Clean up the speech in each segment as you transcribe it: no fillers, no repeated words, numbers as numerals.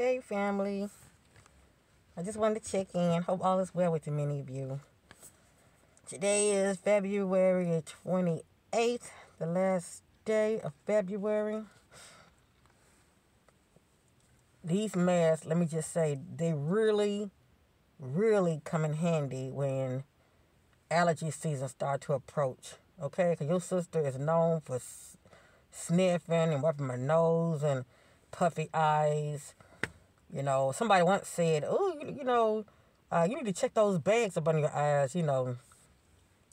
Hey, family. I just wanted to check in. Hope all is well with many of you. Today is February 28th, the last day of February. These masks, let me just say, they really, really come in handy when allergy season start to approach. Okay? Because your sister is known for sniffing and wiping my nose and puffy eyes. You know, somebody once said, "Oh, you need to check those bags up under your eyes." You know,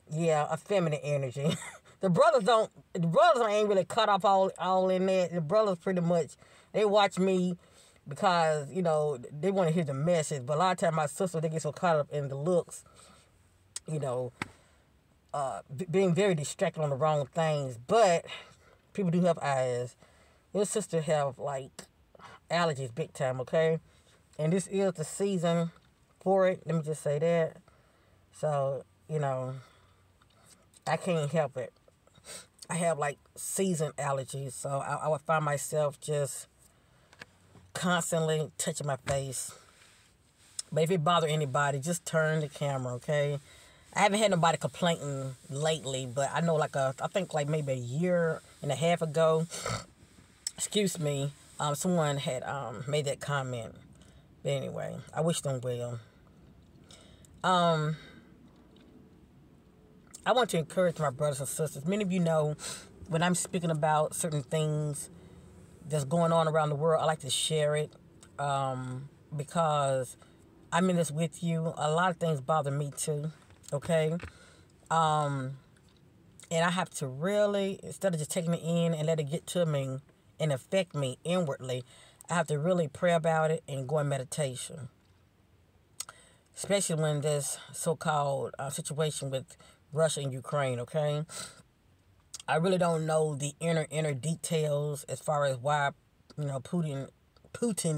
yeah, a feminine energy. The brothers don't. The brothers ain't really cut off all in there. The brothers pretty much they watch me because they want to hear the message. But a lot of times my sister they get so caught up in the looks, you know, being very distracted on the wrong things. But people do have eyes. Your sister have like allergies big time, okay? And this is the season for it. Let me just say that. So, I can't help it. I have like season allergies, so I would find myself just constantly touching my face. But if it bother anybody, just turn the camera, okay? I haven't had nobody complaining lately, but I know I think like maybe a year and a half ago, excuse me, someone had made that comment. But anyway, I wish them well. I want to encourage my brothers and sisters. Many of you know when I'm speaking about certain things that's going on around the world, I like to share it because I'm in this with you. A lot of things bother me too, okay? And I have to really, instead of just taking it in and let it get to me and affect me inwardly, I have to really pray about it and go in meditation. Especially when this so-called situation with Russia and Ukraine, okay? I really don't know the inner details as far as why, Putin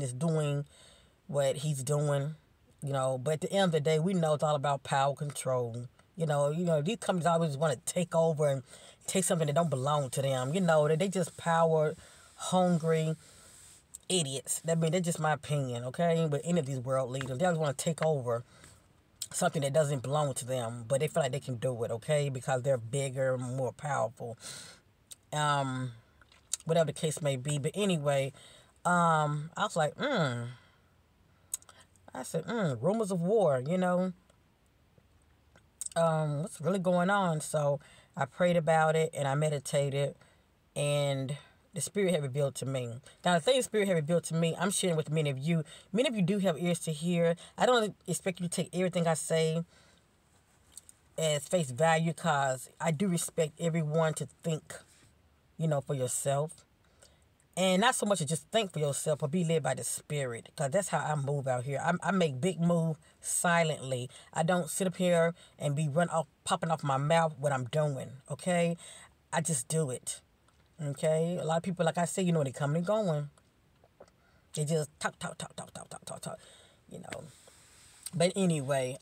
is doing what he's doing, but at the end of the day, we know it's all about power control. These companies always want to take over and take something that don't belong to them. That they just power hungry idiots. That's just my opinion, okay? But any of these world leaders, they always want to take over something that doesn't belong to them, but they feel like they can do it, okay? Because they're bigger, more powerful. Whatever the case may be. But anyway, I was like, I said, rumors of war, what's really going on? So I prayed about it and I meditated, and the Spirit had revealed to me. Now, the thing the Spirit had revealed to me, I'm sharing with many of you. Many of you do have ears to hear. I don't expect you to take everything I say as face value because I do respect everyone to think, for yourself. And not so much to just think for yourself, but be led by the Spirit. Because that's how I move out here. I make big moves silently. I don't sit up here and be popping off my mouth what I'm doing, okay? I just do it. Okay, a lot of people, like I say, they coming and going. They just talk. But anyway,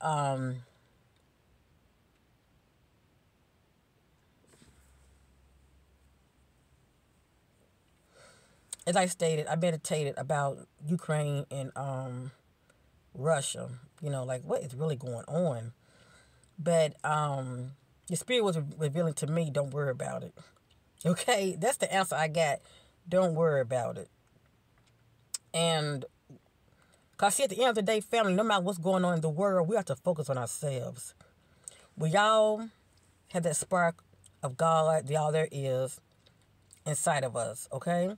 as I stated, I meditated about Ukraine and Russia. Like what is really going on. But the Spirit was revealing to me, don't worry about it. Okay, that's the answer I got. Don't worry about it. And, because see, at the end of the day, family, no matter what's going on in the world, we have to focus on ourselves. We all have that spark of God, all there is, inside of us, okay?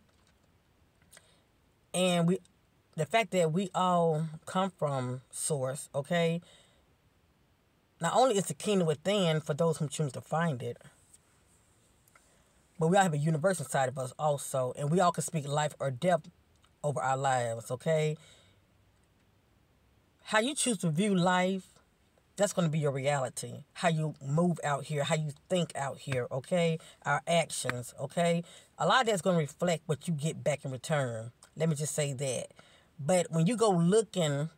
And the fact that we all come from Source, okay? Not only is the kingdom within for those who choose to find it, but we all have a universe inside of us also. And we all can speak life or death over our lives, okay? How you choose to view life, that's going to be your reality. How you move out here, how you think out here, okay? Our actions, okay? A lot of that's going to reflect what you get back in return. Let me just say that. But when you go looking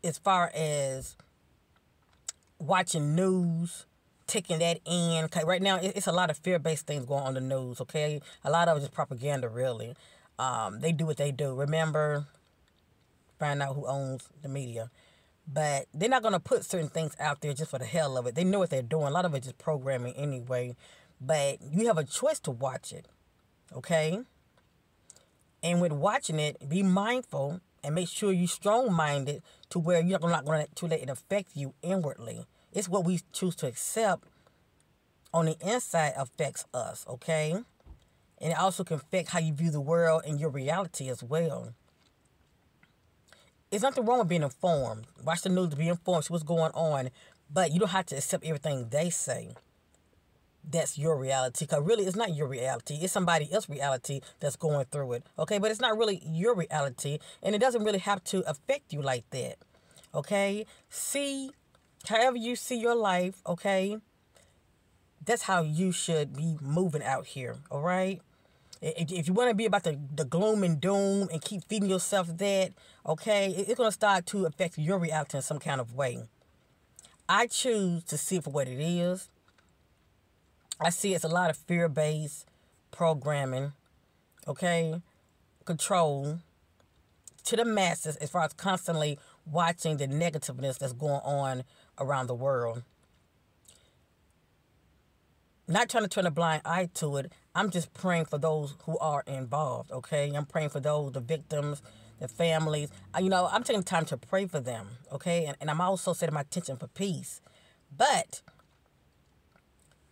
as far as watching news, taking that in. 'Cause right now, it's a lot of fear-based things going on in the news, okay? A lot of it is propaganda, really. They do what they do. Remember, find out who owns the media. But they're not going to put certain things out there just for the hell of it. They know what they're doing. A lot of it is just programming anyway. But you have a choice to watch it, okay? And with watching it, be mindful and make sure you're strong-minded to where you're not going to let it affect you inwardly. It's what we choose to accept on the inside affects us, okay? And it also can affect how you view the world and your reality as well. There's nothing wrong with being informed. Watch the news to be informed, see what's going on. But you don't have to accept everything they say. That's your reality. Because really, it's not your reality. It's somebody else's reality that's going through it. Okay? But it's not really your reality. And it doesn't really have to affect you like that. Okay? See, however you see your life, okay? That's how you should be moving out here. All right? If you want to be about the gloom and doom and keep feeding yourself that, okay, it's going to start to affect your reality in some kind of way. I choose to see it for what it is. I see it's a lot of fear-based programming, okay, control to the masses as far as constantly watching the negativeness that's going on around the world. Not trying to turn a blind eye to it. I'm just praying for those who are involved, okay? I'm praying for those, the victims, the families. I'm taking time to pray for them, okay? And I'm also setting my attention for peace. But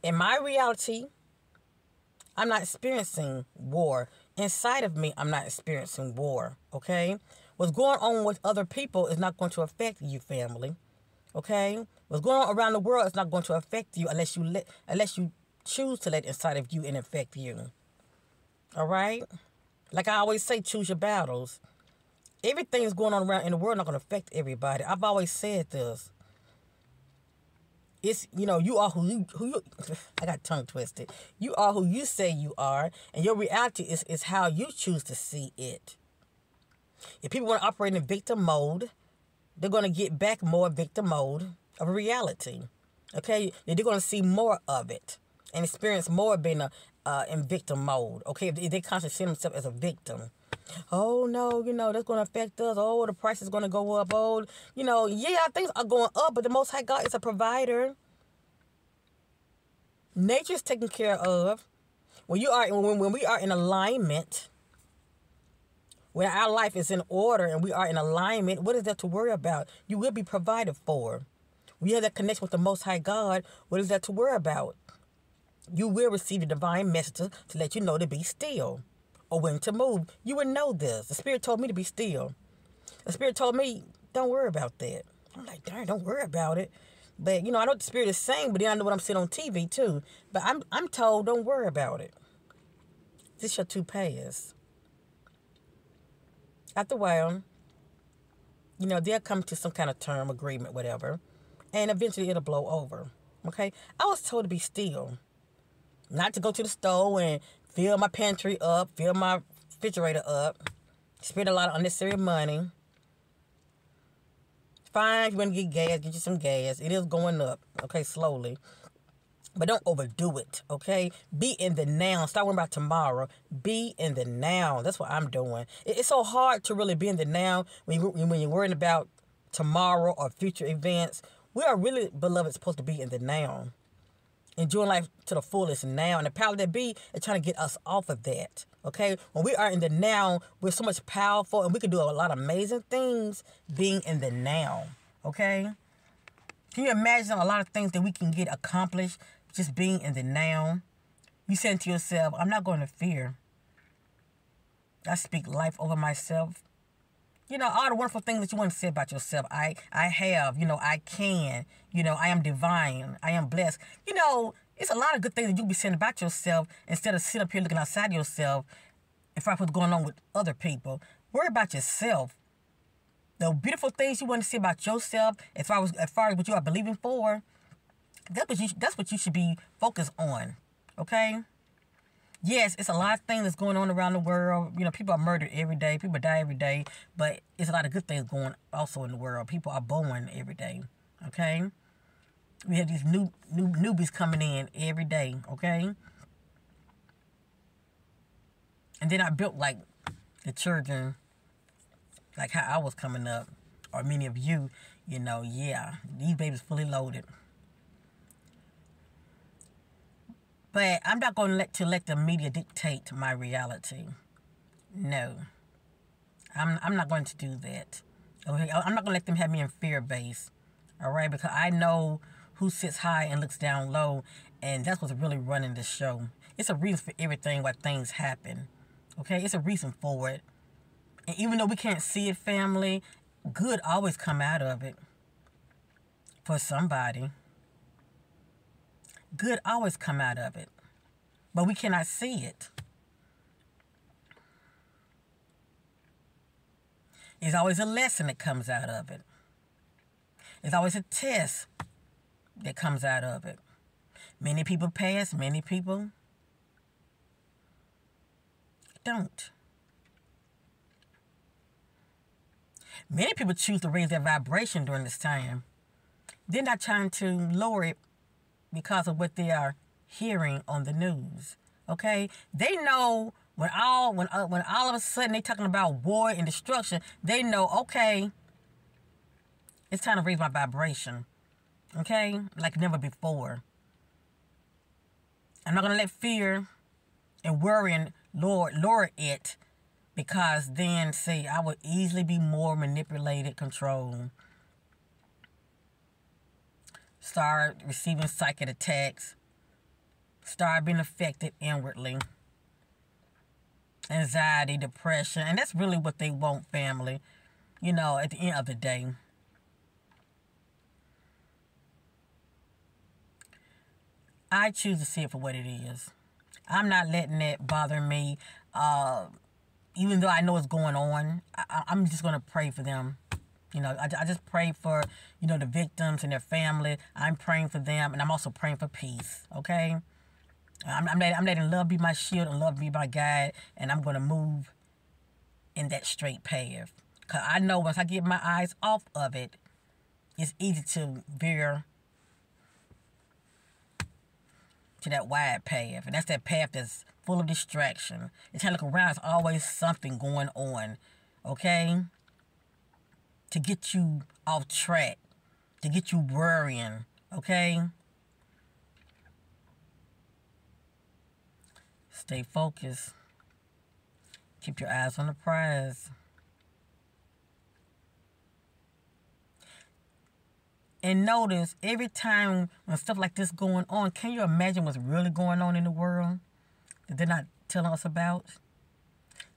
in my reality, I'm not experiencing war. Inside of me, I'm not experiencing war, okay? What's going on with other people is not going to affect you, family, okay? What's going on around the world is not going to affect you unless you choose to let inside of you and affect you. All right? Like I always say, choose your battles. Everything that's going on around in the world not going to affect everybody. I've always said this. It's, you are who you I got tongue twisted. You are who you say you are, and your reality is how you choose to see it. If people want to operate in victim mode, they're going to get back more victim mode of reality. Okay? They're going to see more of it and experience more being in victim mode. Okay? If they constantly see themselves as a victim. Oh, no, that's going to affect us. Oh, the price is going to go up. Oh, yeah, things are going up, but the Most High God is a provider. Nature's taken care of. When we are in alignment, when our life is in order and we are in alignment, what is there to worry about? You will be provided for. When you have that connection with the Most High God, what is there to worry about? You will receive the divine messages to let you know to be still or when to move. You would know this. The Spirit told me to be still. The Spirit told me, don't worry about that. I'm like, darn, don't worry about it. But, I know what the Spirit is saying, but then I know what I'm seeing on TV too. But I'm told, don't worry about it. This shall too pass. After a while, they'll come to some kind of term, agreement, whatever. And eventually it'll blow over. Okay? I was told to be still. Not to go to the store and fill my pantry up, fill my refrigerator up, spend a lot of unnecessary money. Fine, if you want to get gas, get you some gas. It is going up, okay, slowly. But don't overdo it, okay? Be in the now. Stop worrying about tomorrow. Be in the now. That's what I'm doing. It's so hard to really be in the now when you're worrying about tomorrow or future events. We are really, beloved, supposed to be in the now. Enjoying life to the fullest now. And the power that be is trying to get us off of that. Okay? When we are in the now, we're so much powerful and we can do a lot of amazing things being in the now. Okay? Can you imagine a lot of things that we can get accomplished just being in the now? You saying to yourself, I'm not going to fear. I speak life over myself. All the wonderful things that you want to say about yourself. I have, I can, I am divine, I am blessed. It's a lot of good things that you be saying about yourself instead of sitting up here looking outside yourself and find what's going on with other people. Worry about yourself. The beautiful things you want to say about yourself as far as what you are believing for, that's what you should be focused on. Okay? Yes, it's a lot of things that's going on around the world. People are murdered every day. People die every day. But it's a lot of good things going also in the world. People are born every day. Okay? We have these newbies coming in every day, okay? And then I built like the children, like how I was coming up, or many of you, yeah, these babies fully loaded. But I'm not going to let the media dictate my reality. No. I'm not going to do that. Okay? I'm not going to let them have me in fear base. All right? Because I know who sits high and looks down low. And that's what's really running the show. It's a reason for everything why things happen. Okay? It's a reason for it. And even though we can't see it, family, good always come out of it. For somebody. Good always come out of it. But we cannot see it. There's always a lesson that comes out of it. There's always a test that comes out of it. Many people pass, many people don't. Many people choose to raise their vibration during this time. They're not trying to lower it because of what they are hearing on the news. Okay? They know when all of a sudden they're talking about war and destruction, they know, okay, it's time to raise my vibration. Okay? Like never before. I'm not going to let fear and worrying lower it, because then, see, I would easily be more manipulated, controlled. Start receiving psychic attacks. Start being affected inwardly. Anxiety, depression. And that's really what they want, family. At the end of the day. I choose to see it for what it is. I'm not letting that bother me. Even though I know what's going on, I'm just going to pray for them. I just pray for, the victims and their family. I'm praying for them, and I'm also praying for peace, okay? I'm letting love be my shield and love be my guide, and I'm going to move in that straight path. Because I know once I get my eyes off of it, it's easy to veer to that wide path. And that's that path that's full of distraction. It's time to look around, there's always something going on, okay? To get you off track, to get you worrying, okay? Stay focused. Keep your eyes on the prize. And notice, every time when stuff like this going on, can you imagine what's really going on in the world that they're not telling us about?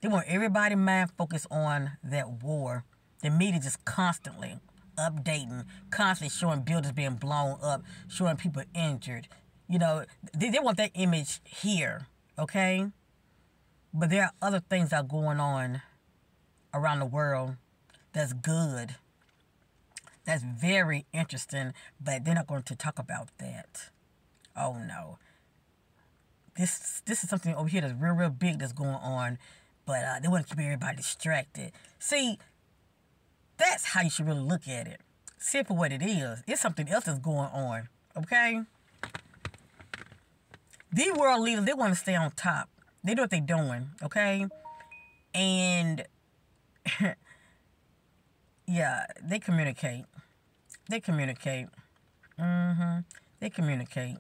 They want everybody mind focused on that war. The media just constantly updating, constantly showing buildings being blown up, showing people injured. They want that image here, okay? But there are other things that are going on around the world that's good. That's very interesting, but they're not going to talk about that. Oh, no. This is something over here that's real big that's going on, but they want to keep everybody distracted. See, that's how you should really look at it. See it for what it is. It's something else that's going on, okay? These world leaders, they want to stay on top. They know what they're doing, okay? And, yeah, they communicate. They communicate. They communicate.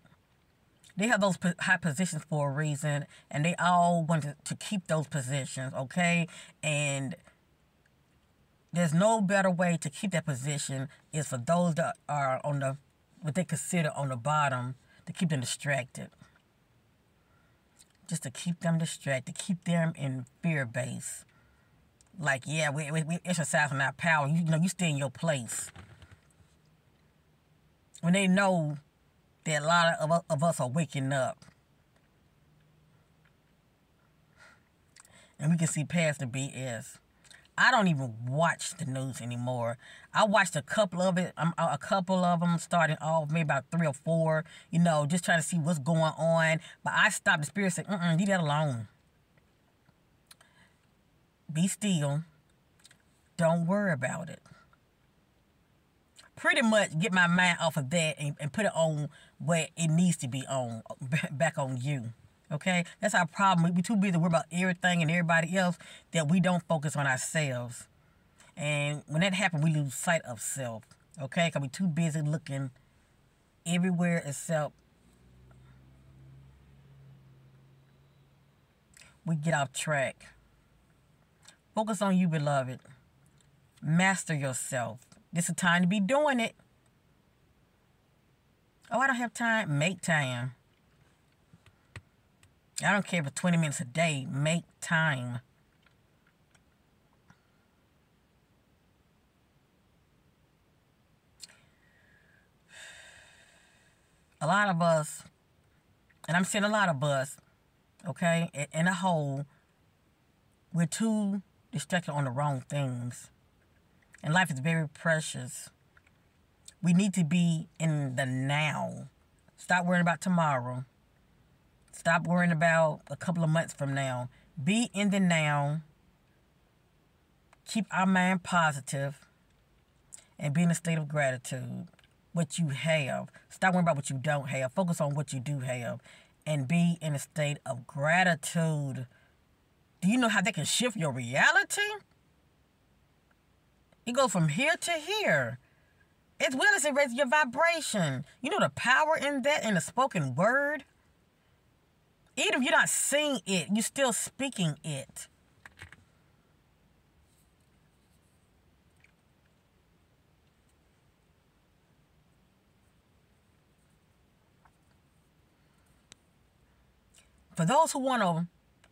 They have those high positions for a reason, and they all want to keep those positions, okay? And there's no better way to keep that position is for those that are on the, what they consider on the bottom, to keep them distracted. Just to keep them distracted, keep them in fear base. Like, yeah, we exercising our power. You stay in your place. When they know that a lot of us are waking up. And we can see past the BS. I don't even watch the news anymore. I watched a couple of them starting off, maybe about 3 or 4, just trying to see what's going on. But I stopped the spirit and said, leave that alone. Be still. Don't worry about it. pretty much get my mind off of that and put it on where it needs to be on, back on you. Okay? That's our problem. We too busy worried about everything and everybody else that we don't focus on ourselves. And when that happens, we lose sight of self. Okay? Because we too busy looking everywhere except we get off track. Focus on you, beloved. Master yourself. This is a time to be doing it. Oh, I don't have time. Make time. I don't care for 20 minutes a day. Make time. A lot of us, and I'm saying a lot of us, okay, in a whole, we're too distracted on the wrong things. And life is very precious. We need to be in the now. Stop worrying about tomorrow. Stop worrying about a couple of months from now. Be in the now. Keep our mind positive. And be in a state of gratitude. What you have. Stop worrying about what you don't have. Focus on what you do have. And be in a state of gratitude. Do you know how that can shift your reality? It goes from here to here. As well as it raises your vibration. You know the power in that, in the spoken word? Even if you're not saying it, you're still speaking it. For those who want to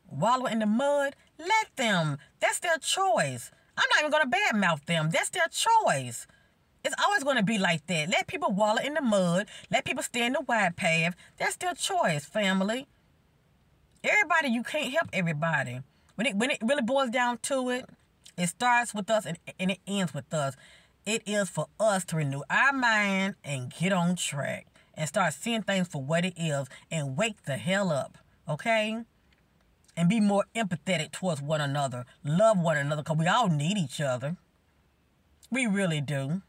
wallow in the mud, let them. That's their choice. I'm not even going to badmouth them. That's their choice. It's always going to be like that. Let people wallow in the mud. Let people stay in the wide path. That's their choice, family. Everybody, you can't help everybody. When it really boils down to it, it starts with us and it ends with us. It is for us to renew our mind and get on track and start seeing things for what it is and wake the hell up, okay? And be more empathetic towards one another. Love one another because we all need each other. We really do.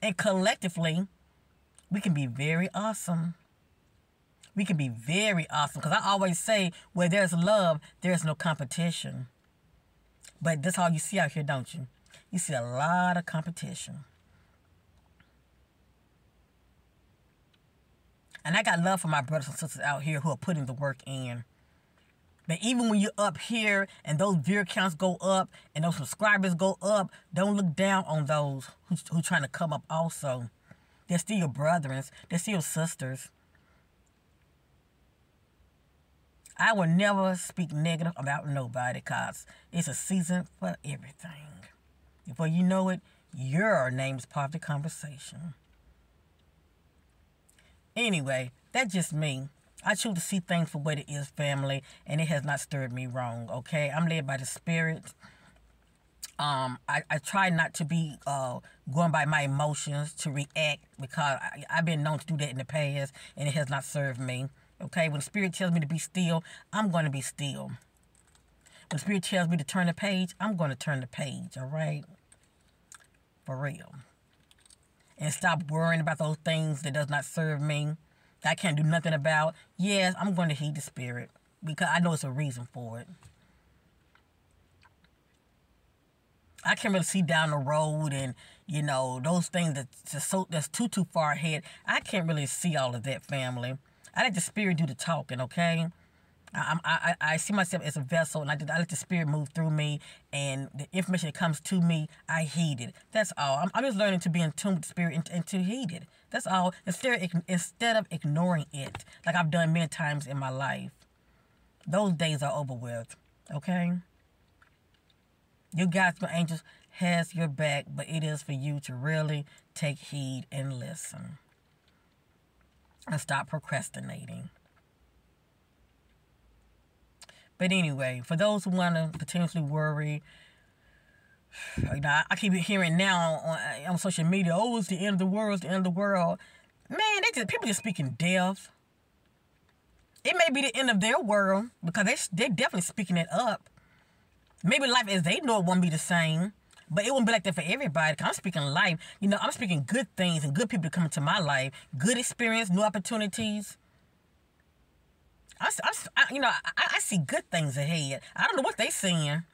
And collectively, we can be very awesome. We can be very awesome. Because I always say, where there's love, there's no competition. But that's all you see out here, don't you? You see a lot of competition. And I got love for my brothers and sisters out here who are putting the work in. But even when you're up here and those viewer counts go up and those subscribers go up, don't look down on those who trying to come up also. They're still your brethren. They're still your sisters. I will never speak negative about nobody because it's a season for everything. Before you know it, your name is part of the conversation. Anyway, that's just me. I choose to see things for what it is, family, and it has not stirred me wrong, okay? I'm led by the Spirit. I try not to be going by my emotions to react because I've been known to do that in the past, and it has not served me, okay? When the Spirit tells me to be still, I'm going to be still. When the Spirit tells me to turn the page, I'm going to turn the page, all right? For real. And stop worrying about those things that does not serve me. I can't do nothing about. Yes, I'm going to heed the Spirit because I know it's a reason for it. I can't really see down the road and, you know, those things that's too far ahead. I can't really see all of that, family. I let the Spirit do the talking, okay? I see myself as a vessel, and I let the Spirit move through me, and the information that comes to me, I heed it. That's all. I'm just learning to be in tune with the Spirit and to heed it. That's all. Instead of ignoring it, like I've done many times in my life. Those days are over with, okay? Your God's angels has your back, but it is for you to really take heed and listen. And stop procrastinating. But anyway, for those who want to potentially worry, you know, I keep hearing now on social media, oh, it's the end of the world, it's the end of the world. Man, people just speaking death. It may be the end of their world because they're definitely speaking it up. Maybe life as they know it won't be the same. But it wouldn't be like that for everybody. 'Cause I'm speaking life. You know, I'm speaking good things and good people to come into my life. Good experience, new opportunities. I see good things ahead. I don't know what they seeing.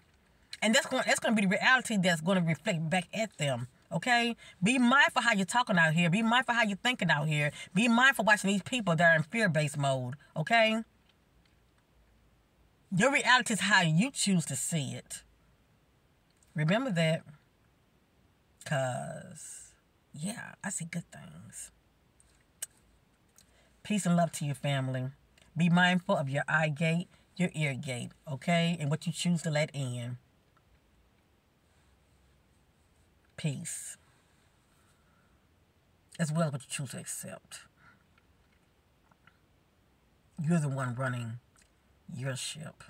And that's going to be the reality that's going to reflect back at them. Okay? Be mindful how you're talking out here. Be mindful how you're thinking out here. Be mindful watching these people that are in fear-based mode. Okay? Your reality is how you choose to see it. Remember that. Because, yeah, I see good things. Peace and love to your family. Be mindful of your eye gate, your ear gate, okay? And what you choose to let in. Peace. As well as what you choose to accept. You're the one running your ship.